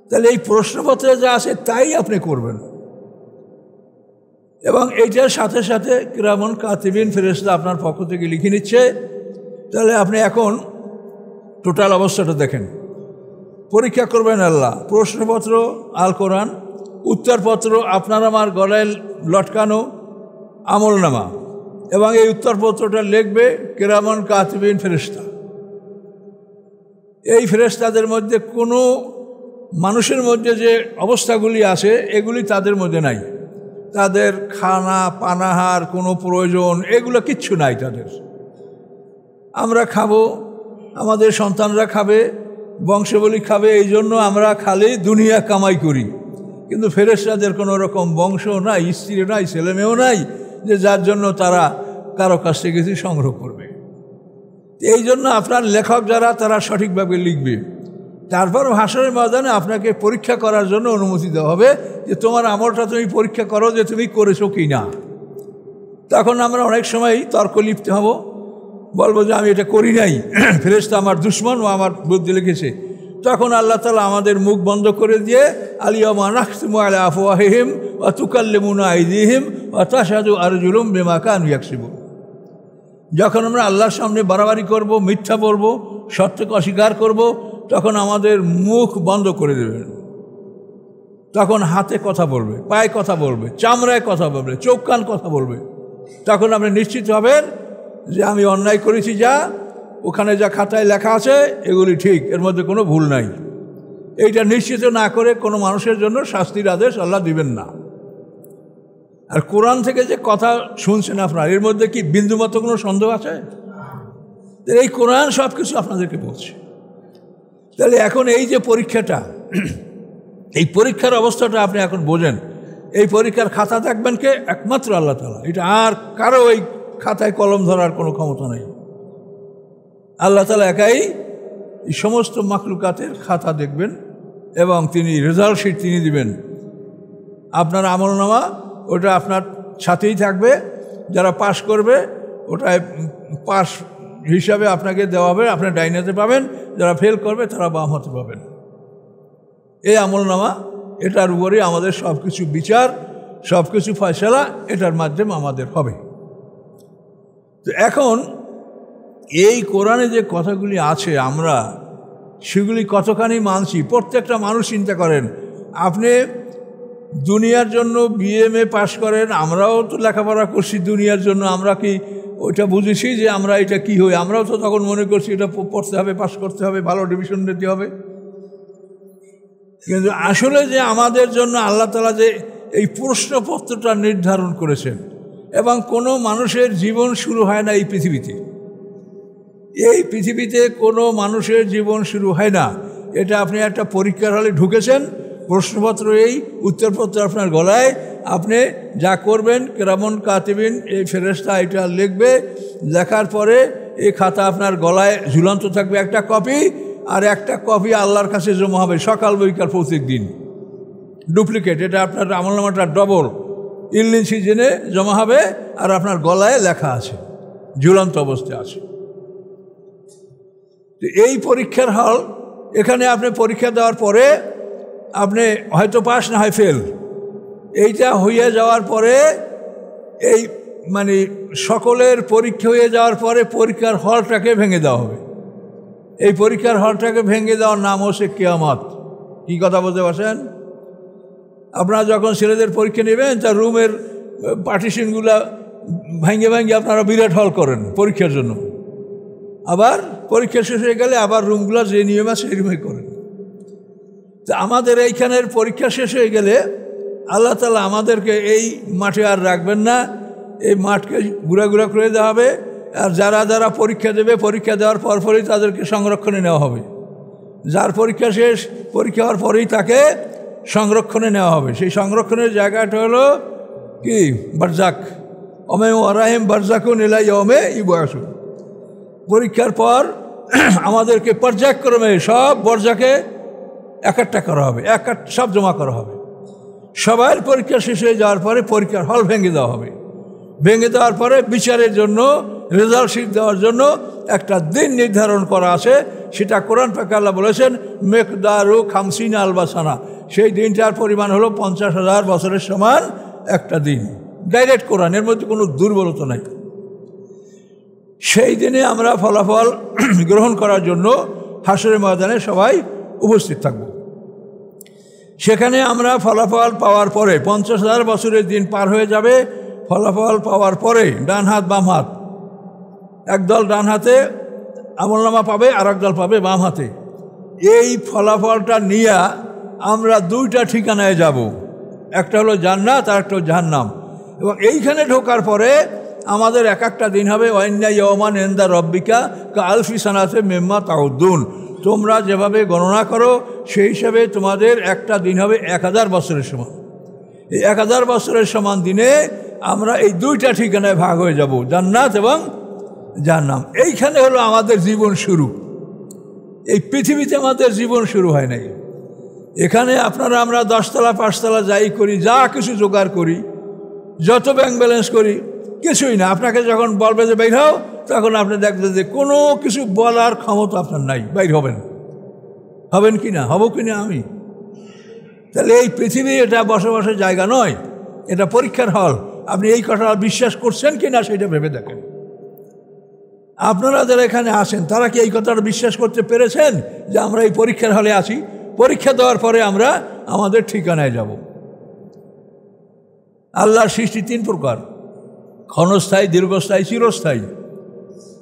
তাহলে এই প্রশ্নপত্রে যা আছে তাই আপনি করবেন। এবং এইটার সাথে সাথে কিরামান কাতিবিন ফেরেশতা আপনার পক্ষ থেকে লিখে নিচ্ছে। তাহলে আপনি এখন টোটাল অবস্থাটা দেখেন। পরীক্ষা করবেন আল্লাহ। প্রশ্নপত্র আল কোরআন, উত্তরপত্র আপনার আমার গলায় লটকানো আমলনামা, এবং এই উত্তরপত্রটা লিখবে কিরামান কাতিবিন ফেরেশতা। এই ফেরেশতাদের মধ্যে কোনো মানুষের মধ্যে যে অবস্থাগুলি আছে এগুলি তাদের মধ্যে নাই। তাদের খানা পানাহার কোনো প্রয়োজন এগুলো কিচ্ছু নাই তাদের। আমরা খাবো, আমাদের সন্তানরা খাবে, বংশাবলী খাবে, এই জন্য আমরা খালি দুনিয়া কামাই করি। কিন্তু ফেরেশতাদের কোনো রকম বংশ নাই, স্ত্রী নাই, ছেলেমেয়েও নাই যে যার জন্য তারা কারো কাছ থেকে কিছু সংগ্রহ করবে। এই জন্য আপনার লেখক যারা, তারা সঠিকভাবে লিখবে। তারপর হাসরের ময়দানে আপনাকে পরীক্ষা করার জন্য অনুমতি দেওয়া হবে যে তোমার আমলটা তুমি পরীক্ষা করো যে তুমি করেছো কি না। তখন আমরা অনেক সময় তর্ক লিপ্ত হব, বলবো যে আমি এটা করি নাই, ফেরেশতা আমার দুশমন, ও আমার বুদ্ধি লিখেছে। তখন আল্লাহ তাআলা আমাদের মুখ বন্ধ করে দিয়ে আল-ইয়াওমা নাখতিমু আলা আফওয়াহিহিম ওয়া তুকাল্লিমুনা আইদিহিম ওয়া তাশহাদু আরজুলুহুম বিমা কানু ইয়াকসিবুন। যখন আমরা আল্লাহর সামনে বাড়াবাড়ি করব, মিথ্যা বলবো, সত্যকে অস্বীকার করব, তখন আমাদের মুখ বন্ধ করে দেবেন। তখন হাতে কথা বলবে, পায়ে কথা বলবে, চামড়ায় কথা বলবে, চোখ কান কথা বলবে। তখন আপনি নিশ্চিত হবেন যে আমি অন্যায় করেছি যা, ওখানে যা খাতায় লেখা আছে এগুলি ঠিক, এর মধ্যে কোনো ভুল নাই। এইটা নিশ্চিত না করে কোনো মানুষের জন্য শাস্তির আদেশ আল্লাহ দিবেন না। আর কোরআন থেকে যে কথা শুনছেন আপনার, এর মধ্যে কি বিন্দুমাত্র কোনো সন্দেহ আছে? এই কোরআন সব কিছু আপনাদেরকে বলছে। তাহলে এখন এই যে পরীক্ষাটা, এই পরীক্ষার অবস্থাটা আপনি এখন বোঝেন। এই পরীক্ষার খাতা দেখবেন কে? একমাত্র আল্লাহ তাআলা। এটা আর কারো এই খাতায় কলম ধরার কোনো ক্ষমতা নেই। আল্লাহ তাআলা একাই এই সমস্ত মাখলুকাতের খাতা দেখবেন এবং তিনি রেজাল্ট শিট তিনি দিবেন। আপনার আমলনামা ওটা আপনার সাথেই থাকবে, যারা পাস করবে ওটায় পাস হিসাবে আপনাকে দেওয়া হবে, আপনি ডাইনাতে পাবেন, যারা ফেল করবে তারা বাম হাতে পাবেন। এই আমলনামা, এটার উপরে আমাদের সব কিছু বিচার, সব কিছু ফয়সালা এটার মাধ্যমে আমাদের হবে। তো এখন এই কোরআনে যে কথাগুলি আছে আমরা সেগুলি কতখানি মানছি? প্রত্যেকটা মানুষ চিন্তা করেন, আপনি দুনিয়ার জন্য BMA পাশ করেন, আমরাও তো লেখাপড়া করছি দুনিয়ার জন্য, আমরা কি ওইটা বুঝেছি যে আমরা এটা কি হই? আমরাও তো তখন মনে করছি এটা পড়তে হবে, পাশ করতে হবে, ভালো ডিভিশন দিতে হবে। কিন্তু আসলে যে আমাদের জন্য আল্লাহ তাআলা যে এই প্রশ্নপত্রটা নির্ধারণ করেছেন, এবং কোনো মানুষের জীবন শুরু হয় না এই পৃথিবীতে। এই পৃথিবীতে কোনো মানুষের জীবন শুরু হয় না। এটা আপনি একটা পরীক্ষার হলে ঢুকেছেন, প্রশ্নপত্র এই, উত্তরপত্র আপনার গলায়, আপনি যা করবেন কিরামান কাতিবিন এই ফেরেশতা এটা লিখবে, লেখার পরে এই খাতা আপনার গলায় ঝুলন্ত থাকবে একটা কপি, আর একটা কপি আল্লাহর কাছে জমা হবে সকাল বৈকাল প্রত্যেক দিন। ডুপ্লিকেট, এটা আপনার আমলনামাটা ডবল ইনলিন সিজনে জমা হবে, আর আপনার গলায় লেখা আছে, ঝুলন্ত অবস্থায় আছে। তো এই পরীক্ষার হল, এখানে আপনি পরীক্ষা দেওয়ার পরে আপনি হয়তো পাস না হয় ফেল, এইটা হয়ে যাওয়ার পরে এই মানে সকলের পরীক্ষা হয়ে যাওয়ার পরে পরীক্ষার হলটাকে ভেঙে দেওয়া হবে। এই পরীক্ষার হলটাকে ভেঙে দেওয়ার নাম হচ্ছে কিয়ামত। কি কথা বলতে পারছেন? আপনারা যখন ছেলেদের পরীক্ষা নেবেন, তার রুমের পার্টিশনগুলো ভেঙে ভেঙে আপনারা বিরাট হল করেন পরীক্ষার জন্য, আবার পরীক্ষা শেষ হয়ে গেলে আবার রুমগুলো যে নিয়ম আছে সেই রুমে করেন। তা আমাদের এইখানের পরীক্ষা শেষ হয়ে গেলে আল্লাহ তাআলা আমাদেরকে এই মাঠে আর রাখবেন না, এই মাঠকে ঘুরা ঘুরা করে দেওয়া হবে। আর যারা যারা পরীক্ষা দেবে, পরীক্ষা দেওয়ার পরপরই তাদেরকে সংরক্ষণে নেওয়া হবে। যার পরীক্ষা শেষ, পরীক্ষা হওয়ার পরেই তাকে সংরক্ষণে নেওয়া হবে। সেই সংরক্ষণের জায়গাটা হলো কি? বারজাক। ওমে ওয়ারাহিম বারজাকুন ইলা ইয়াউমে ইবআসুন। পরীক্ষার পর আমাদেরকে পর্যায়ক্রমে সব বরজাকে একটা করা হবে, সব জমা করা হবে। সবার পরীক্ষা শেষ হয়ে যাওয়ার পরে পরীক্ষার হল ভেঙে দেওয়া হবে। ভেঙে দেওয়ার পরে বিচারের জন্য, রেজাল্ট শিট দেওয়ার জন্য একটা দিন নির্ধারণ করা আছে। সেটা কোরআন পাকে আল্লাহ বলেছেন মিকদারু 50 আলবাসানা। সেই দিনটার পরিমাণ হলো 50,000 বছরের সমান একটা দিন। ডাইরেক্ট কোরআন, এর মধ্যে কোনো দুর্বলতা নাই। সেই দিনে আমরা ফলাফল গ্রহণ করার জন্য হাসরের ময়দানে সবাই উপস্থিত থাকব। সেখানে আমরা ফলাফল পাওয়ার পরে 50,000 বছরের দিন পার হয়ে যাবে। ফলাফল পাওয়ার পরে ডান হাত বাম হাত, একদল ডান হাতে আমলনামা পাবে, আর একদল পাবে বাম হাতে। এই ফলাফলটা নিয়ে আমরা দুইটা ঠিকানায় যাব, একটা হলো জান্নাত আর একটা হলো জাহান্নাম। এবং এইখানে ঢোকার পরে আমাদের এক একটা দিন হবে ওয়াইন্না ইয়াওমান ইনদা রব্বিকা কাআলফি সানাতে মিম্মা তাউদ্দুন। তোমরা যেভাবে গণনা করো সেই হিসাবে তোমাদের একটা দিন হবে 1000 বছরের সমান। এই 1000 বছরের সমান দিনে আমরা এই দুইটা ঠিকানায় ভাগ হয়ে যাব, জান্নাত এবং জাহান্নাম। এইখানে হলো আমাদের জীবন শুরু। এই পৃথিবীতে আমাদের জীবন শুরু হয় নাই। এখানে আপনারা আমরা 10 তলা 5 তলা যাই করি, যা কিছু জোগাড় করি, যত ব্যাংক ব্যালেন্স করি, কিছুই না। আপনাকে যখন বলবে যে বাইর হও, তখন আপনি দেখবেন যে কোনো কিছু বলার ক্ষমতা আপনার নাই, বাইর হবেন কি না, হব কি না আমি। তাহলে এই পৃথিবী এটা বসবাসের জায়গা নয়, এটা পরীক্ষার হল। আপনি এই কথা বিশ্বাস করছেন কি না সেটা ভেবে দেখেন। আপনারা যারা এখানে আসেন তারা কি এই কথাটা বিশ্বাস করতে পেরেছেন যে আমরা এই পরীক্ষার হলে আছি? পরীক্ষা দেওয়ার পরে আমরা আমাদের ঠিকানায় যাব। আল্লাহর সৃষ্টি 3 প্রকার, ক্ষণস্থায়ী, দীর্ঘস্থায়ী, চিরস্থায়ী।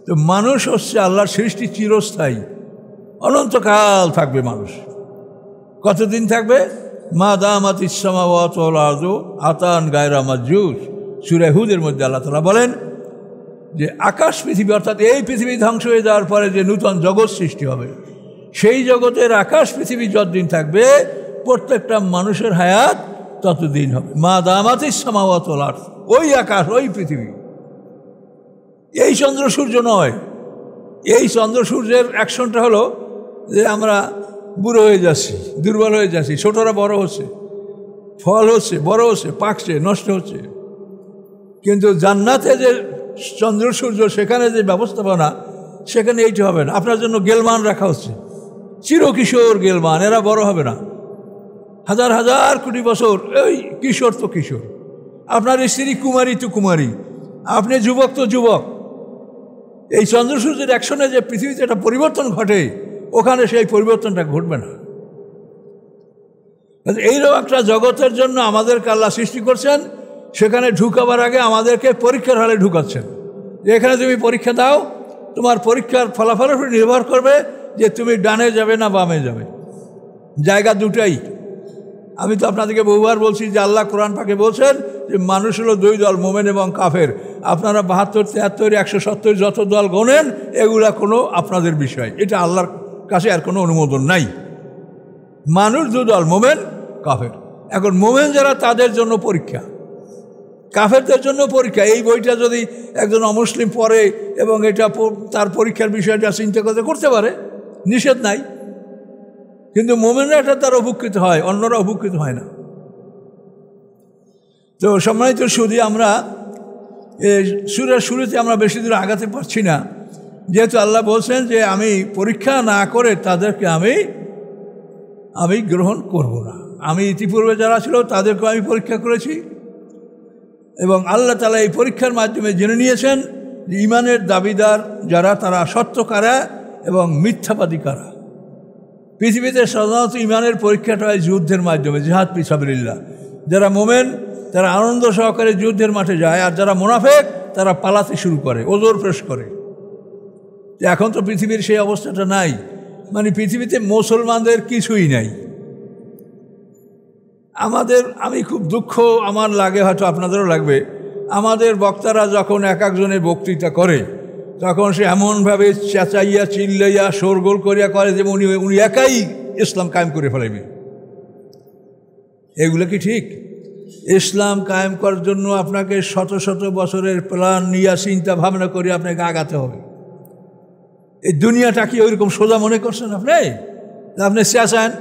তো মানুষ হচ্ছে আল্লাহর সৃষ্টি, চিরস্থায়ী, অনন্তকাল থাকবে মানুষ। কতদিন থাকবে? মা দামাতিস সামাওয়াতু ওয়াল আরদু আতান গায়রা মাজুজ। সূরা হুদের মধ্যে আল্লাহ তাআলা বলেন যে আকাশ পৃথিবী, অর্থাৎ এই পৃথিবী ধ্বংস হয়ে যাওয়ার পরে যে নূতন জগৎ সৃষ্টি হবে, সেই জগতের আকাশ পৃথিবী যতদিন থাকবে প্রত্যেকটা মানুষের হায়াত ততদিন হবে। মা দামাতিস সামাওয়াতু ওয়াল আরদ, ওই আকাশ, ওই পৃথিবী, এই চন্দ্র সূর্য নয়। এই চন্দ্র সূর্যের অ্যাকশনটা হলো যে আমরা বুড়ো হয়ে যাচ্ছি, দুর্বল হয়ে যাচ্ছি, ছোটরা বড় হচ্ছে, ফল হচ্ছে, বড় হচ্ছে, পাকছে, নষ্ট হচ্ছে। কিন্তু জান্নাতে যে চন্দ্র সূর্য, সেখানে যে ব্যবস্থাপনা, সেখানে এইটা হবে না। আপনার জন্য গেলমান রাখা হচ্ছে, চিরকিশোর গেলমান, এরা বড় হবে না। হাজার হাজার কোটি বছর এই কিশোর তো কিশোর। আপনার স্ত্রী কুমারী তো কুমারী, আপনি যুবক তো যুবক। এই চন্দ্র সূর্যের অ্যাকশনে যে পৃথিবীতে একটা পরিবর্তন ঘটে, ওখানে সেই পরিবর্তনটা ঘটবে না। এইরকম একটা জগতের জন্য আমাদেরকে আল্লাহ সৃষ্টি করছেন, সেখানে ঢুকাবার আগে আমাদেরকে পরীক্ষার হলে ঢুকাচ্ছেন। যে এখানে তুমি পরীক্ষা দাও, তোমার পরীক্ষার ফলাফলের উপর নির্ভর করবে যে তুমি ডানে যাবে না বামে যাবে। জায়গা দুটাই। আমি তো আপনাদেরকে বহুবার বলছি যে আল্লাহ কোরআন পাকে বলছেন যে মানুষ হলো দুই দল, মোমেন এবং কাফের। আপনারা 72, 73, 170 যত দল গোনেন, এগুলা কোনো আপনাদের বিষয়, এটা আল্লাহর কাছে আর কোনো অনুমোদন নাই। মানুষ দু দল, মোমেন কাফের। এখন মোমেন যারা, তাদের জন্য পরীক্ষা, কাফেরদের জন্য পরীক্ষা। এই বইটা যদি একজন অমুসলিম পড়ে এবং এটা তার পরীক্ষার বিষয়টা চিন্তা করতে পারে, নিষেধ নাই। কিন্তু মোমেনরা এটা তারা উপকৃত হয়, অন্যরা উপকৃত হয় না। তো সম্মানিত সুধী, আমরা সূরার শুরুতে আমরা বেশি দূর আগাতে পারছি না, যেহেতু আল্লাহ বলছেন যে আমি পরীক্ষা না করে তাদেরকে আমি গ্রহণ করব না। আমি ইতিপূর্বে যারা ছিল তাদেরকে আমি পরীক্ষা করেছি, এবং আল্লাহ তাআলা এই পরীক্ষার মাধ্যমে জেনে নিয়েছেন যে ঈমানের দাবিদার যারা, তারা সত্য কারা এবং মিথ্যাবাদী কারা। পৃথিবীতে সাধারণত ঈমানের পরীক্ষাটা হয় যুদ্ধের মাধ্যমে, জিহাদ ফি সাবিলিল্লাহ। যারা মোমেন তারা আনন্দ সহকারে যুদ্ধের মাঠে যায়, আর যারা মুনাফিক তারা পালাতে শুরু করে, ওজোর পেশ করে। এখন তো পৃথিবীর সেই অবস্থাটা নাই, মানে পৃথিবীতে মুসলমানদের কিছুই নাই। আমি খুব দুঃখ আমার লাগে, হয়তো আপনাদেরও লাগবে, আমাদের বক্তারা যখন এক একজনের বক্তৃতা করে, তখন সে এমনভাবে চেঁচাইয়া চিল্লাইয়া শোরগোল করিয়া করে যে উনি একাই ইসলাম কায়েম করে ফেলবে। এগুলো কি ঠিক? ইসলাম কায়েম করার জন্য আপনাকে শত শত বছরের প্ল্যান নিয়ে চিন্তা ভাবনা করে আপনাকে আগাতে হবে। এই দুনিয়াটা কি ওইরকম সোজা মনে করছেন আপনি চেঁচান?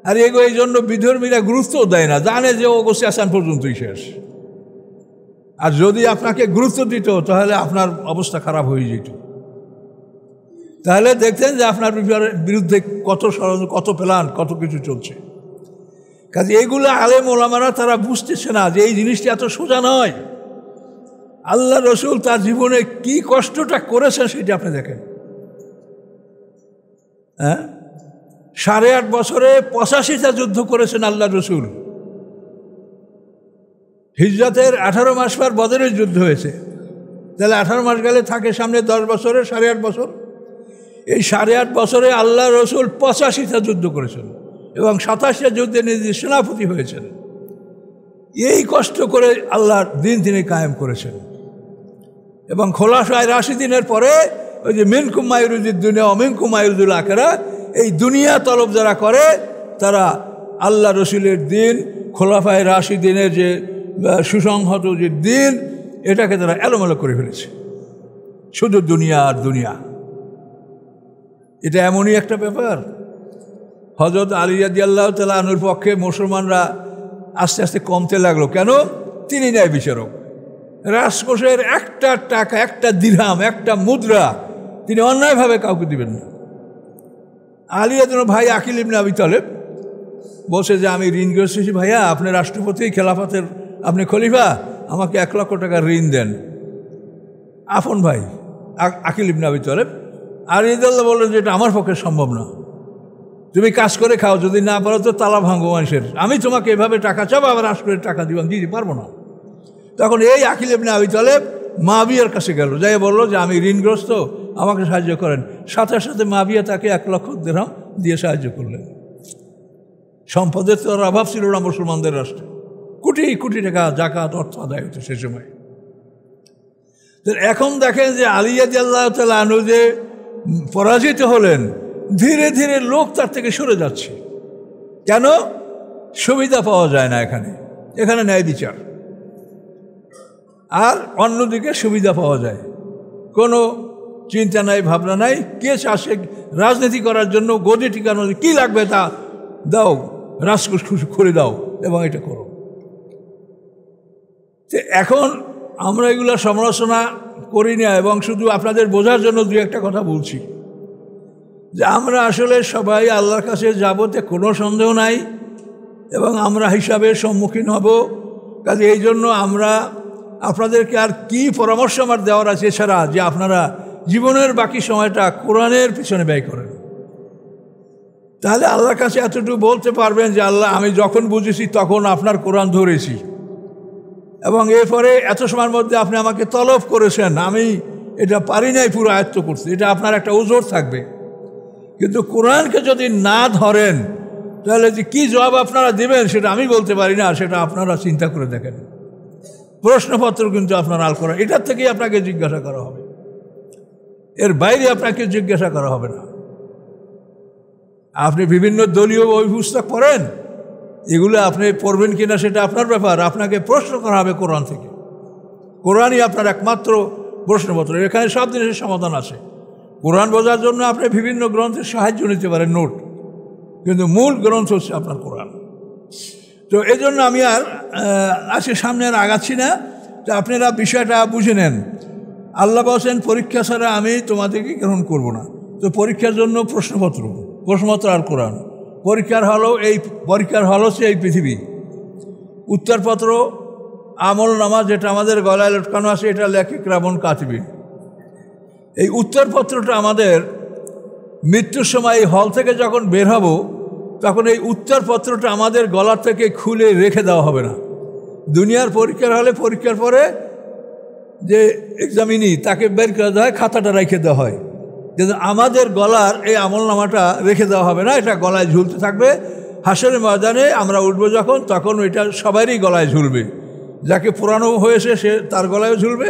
আর এই জন্য বিধর্মীরা গুরুত্বও দেয় না, জানে যে ও চেঁচান পর্যন্তই শেষ। আর যদি আপনাকে গুরুত্ব দিত তাহলে আপনার অবস্থা খারাপ হয়ে যেত। তাহলে দেখতেন যে আপনার বিরুদ্ধে কত ষড়যন্ত্র, কত প্ল্যান, কত কিছু চলছে। কাজে এইগুলো আলেম ওলামারা তারা বুঝতেছে না যে এই জিনিসটা এত সোজা নয়। আল্লাহ রসুল তার জীবনে কি কষ্টটা করেছেন সেটা আপনি দেখেন। 8.5 বছরে 85টা যুদ্ধ করেছেন আল্লাহ রসুল। হিজরতের 18 মাস পর বদরের যুদ্ধ হয়েছে, তাহলে 18 মাস গেলে থাকে সামনে 10 বছরে 8.5 বছর। এই 8.5 বছরে আল্লাহ রসুল 85টা যুদ্ধ করেছেন এবং 27টা যুদ্ধে নিজে সেনাপতি হয়েছেন। এই কষ্ট করে আল্লাহর দিন তিনি কায়েম করেছেন। এবং খোলাফায়ে রাশিদিনের পরে ওই যে মিনকুম মান ইউরিদুদ দুনিয়া ওয়া মিনকুম মান ইউরিদুল আখিরাহ, এই দুনিয়া তলব যারা করে তারা আল্লাহ রসুলের দিন, খোলাফায়ে রাশিদিনের যে সুসংহত যে দিন, এটাকে তারা এলোমেলো করে ফেলেছে। শুধু দুনিয়া আর দুনিয়া, এটা এমনই একটা ব্যাপার। হযরত আলী রাদিয়াল্লাহু তাআলা আনহুর পক্ষে মুসলমানরা আস্তে আস্তে কমতে লাগলো। কেন? তিনি ন্যায় বিচারক। রাজকোষের একটা টাকা, একটা দিরহাম, একটা মুদ্রা তিনি অন্যায়ভাবে কাউকে দিবেন না। আলী রাদিয়াল্লাহু ভাই আকিল ইবনে আবি তালেব বলছে যে আমি ঋণ করেছি, ভাইয়া আপনি রাষ্ট্রপতি, খেলাফতের আপনি খলিফা, আমাকে 1 লক্ষ টাকা ঋণ দেন। আপন ভাই আকিল ইবনে আবি তালেব। আর রাদিয়াল্লাহু বললেন যে এটা আমার পক্ষে সম্ভব না, তুমি কাজ করে খাও, যদি না পারো তো তালা ভাঙো মানুষের, আমি তোমাকে এভাবে টাকা চাবো আবার রাষ্ট্রের টাকা দিতে পারবো না। তখন এই আকিল ইবনে আবি তালেব মাবিয়ার কাছে গেল, যাই বলল যে আমি ঋণগ্রস্ত, আমাকে সাহায্য করেন। সাথে সাথে মাবিয়া তাকে 1 লক্ষ দিরহাম দিয়ে সাহায্য করলেন। সম্পদের তো আর অভাব ছিল না মুসলমানদের রাষ্ট্রে, কোটি কোটি টাকা জাকাত অর্থ আদায় হতো সে সময়। এখন দেখেন যে আলী রাদিয়াল্লাহু তাআলা আনহু যে পরাজিত হলেন, ধীরে ধীরে লোক তার থেকে সরে যাচ্ছে। কেন? সুবিধা পাওয়া যায় না এখানে, এখানে ন্যায় বিচার, আর অন্যদিকে সুবিধা পাওয়া যায়, কোনো চিন্তা নাই, ভাবনা নাই। কে চাষে রাজনীতি করার জন্য গদি টিকানো, কী লাগবে তা দাও, রাজকোষ খুলে দাও এবং এটা করো। তো এখন আমরা এগুলো সমালোচনা করি না, এবং শুধু আপনাদের বোঝার জন্য 2-1টা কথা বলছি যে আমরা আসলে সবাই আল্লাহর কাছে যাবতে কোনো সন্দেহ নাই, এবং আমরা হিসাবের সম্মুখীন হব। কাজে এই জন্য আমরা আপনাদেরকে আর কি পরামর্শ আমার দেওয়ার আছে এছাড়া যে আপনারা জীবনের বাকি সময়টা কোরআনের পিছনে ব্যয় করেন। তাহলে আল্লাহর কাছে এতটুকু বলতে পারবেন যে আল্লাহ, আমি যখন বুঝেছি তখন আপনার কোরআন ধরেছি, এবং এরপরে এত সময়ের মধ্যে আপনি আমাকে তলব করেছেন, আমি এটা পারি নাই পুরো আয়ত্ত করতে। এটা আপনার একটা ওজোর থাকবে। কিন্তু কোরআনকে যদি না ধরেন তাহলে যে কী জবাব আপনারা দেবেন সেটা আমি বলতে পারি না, সেটা আপনারা চিন্তা করে দেখেন। প্রশ্নপত্র কিন্তু আপনার আল কোরআন, এটার থেকেই আপনাকে জিজ্ঞাসা করা হবে, এর বাইরে আপনাকে জিজ্ঞাসা করা হবে না। আপনি বিভিন্ন দলীয় বই পুস্তক পড়েন, এগুলো আপনি পড়বেন কিনা সেটা আপনার ব্যাপার। আপনাকে প্রশ্ন করা হবে কোরআন থেকে। কোরআনই আপনার একমাত্র প্রশ্নপত্র, এখানে সব জিনিসের সমাধান আছে। কোরআন বোঝার জন্য আপনি বিভিন্ন গ্রন্থের সাহায্য নিতে পারেন, নোট, কিন্তু মূল গ্রন্থ হচ্ছে আপনার কোরআন। তো এই জন্য আমি আর আজকে সামনে আর আগাচ্ছি না। তো আপনারা বিষয়টা বুঝে নেন। আল্লাহ বলছেন পরীক্ষা ছাড়া আমি তোমাদেরকে গ্রহণ করব না। তো পরীক্ষার জন্য প্রশ্নপত্র আর কোরআন। পরীক্ষার হল হচ্ছে এই পৃথিবী। উত্তরপত্র আমল নামা যেটা আমাদের গলায় লটকানো আছে, এটা লেখক রাবণ কাতিবিন। এই উত্তরপত্রটা আমাদের মৃত্যুর সময় এই হল থেকে যখন বের হব, তখন এই উত্তরপত্রটা আমাদের গলার থেকে খুলে রেখে দেওয়া হবে না। দুনিয়ার পরীক্ষার হলে পরীক্ষার পরে যে এক্সামিনি তাকে বের করে দেওয়া হয়, খাতাটা রেখে দেওয়া হয়, কিন্তু আমাদের গলার এই আমলনামাটা রেখে দেওয়া হবে না, এটা গলায় ঝুলতে থাকবে। হাসরের ময়দানে আমরা উঠবো যখন, তখন ওইটা সবারই গলায় ঝুলবে। যাকে পোড়ানো হয়েছে সে তার গলায় ঝুলবে,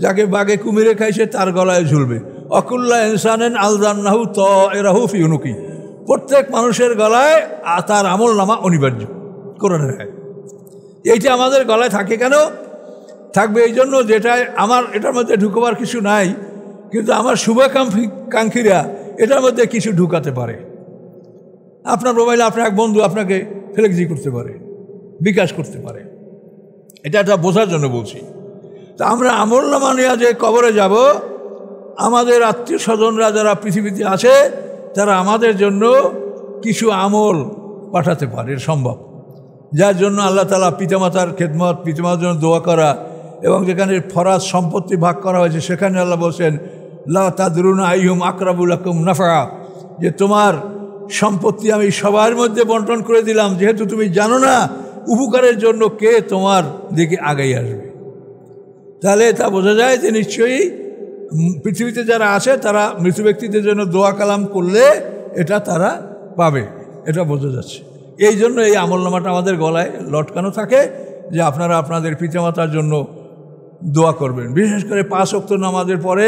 যাকে বাঘে কুমিরে খাইছে তার গলায় ঝুলবে। অকুল্লা ইনসানেন আলজান্নাহু তায়রাহু ফি উনুকি, প্রত্যেক মানুষের গলায় তার আমলনামা অনিবার্য কোরআনের আয়াত। এইটা আমাদের গলায় থাকে কেন? থাকবে এই জন্য যেটা আমার এটার মধ্যে ঢুকবার কিছু নাই, কিন্তু আমার শুভাকাঙ্ক্ষীরা এটার মধ্যে কিছু ঢুকাতে পারে। আপনার মোবাইলে আপনার এক বন্ধু আপনাকে ফ্লেক্সি করতে পারে, বিকাশ করতে পারে, এটা বোঝার জন্য বলছি। তা আমরা আমলনামা নিয়ে যে কবরে যাব, আমাদের আত্মীয় স্বজনরা যারা পৃথিবীতে আছে তারা আমাদের জন্য কিছু আমল পাঠাতে পারে, সম্ভব। যার জন্য আল্লাহ তাআলা পিতামাতার খেদমত, পিতামাতার জন্য দোয়া করা, এবং যেখানে ফরাজ সম্পত্তি ভাগ করা হয়েছে সেখানে আল্লাহ বলছেন লা তাদরুনা আইহুম আকরাবু লাকুম নাফা, যে তোমার সম্পত্তি আমি সবার মধ্যে বন্টন করে দিলাম, যেহেতু তুমি জানো না উপকারের জন্য কে তোমার দিকে আগাই আসবে। তাহলে তা বোঝা যায় যে নিশ্চয়ই পৃথিবীতে যারা আছে তারা মৃত ব্যক্তিদের জন্য দোয়া কালাম করলে এটা তারা পাবে, এটা বোঝা যাচ্ছে। এই জন্য এই আমলনামাটা আমাদের গলায় লটকানো থাকে যে আপনারা আপনাদের পিতামাতার জন্য দোয়া করবেন। বিশেষ করে 5 ওয়াক্ত নামাজের পরে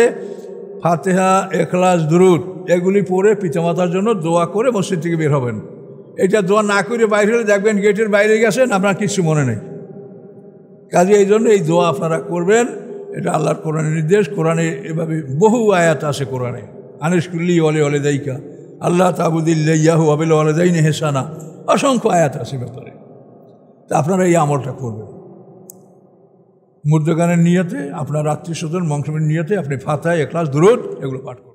ফাতিহা, ইখলাস, দুরুদ এগুলি পড়ে পিতামাতার জন্য দোয়া করে মসজিদ থেকে বের হবেন। এটা দোয়া না করে বাইরে হলে দেখবেন গেটের বাইরে গেছেন, আপনার কিছু মনে নেই। কাজে এই জন্য এই দোয়া আপনারা করবেন, এটা আল্লাহর কোরআনের নির্দেশ। কোরআনে এভাবে বহু আয়াত আছে কোরআনে, আনিশকুল্লি ওয়ালিদাইকা আল্লাহ তাবুদিল্লাহু ওয়া বিল ওয়ালিদাইনি ইহসানা, অসংখ্য আয়াত আছে ব্যাপারে। তা আপনারা এই আমলটা করবেন মুদ্রাগানের নিয়তে, আপনার আত্মীয় স্বজন বংশমের নিয়তে আপনি ফাতিহা, ইখলাস, দুরূদ এগুলো পাঠ করবেন।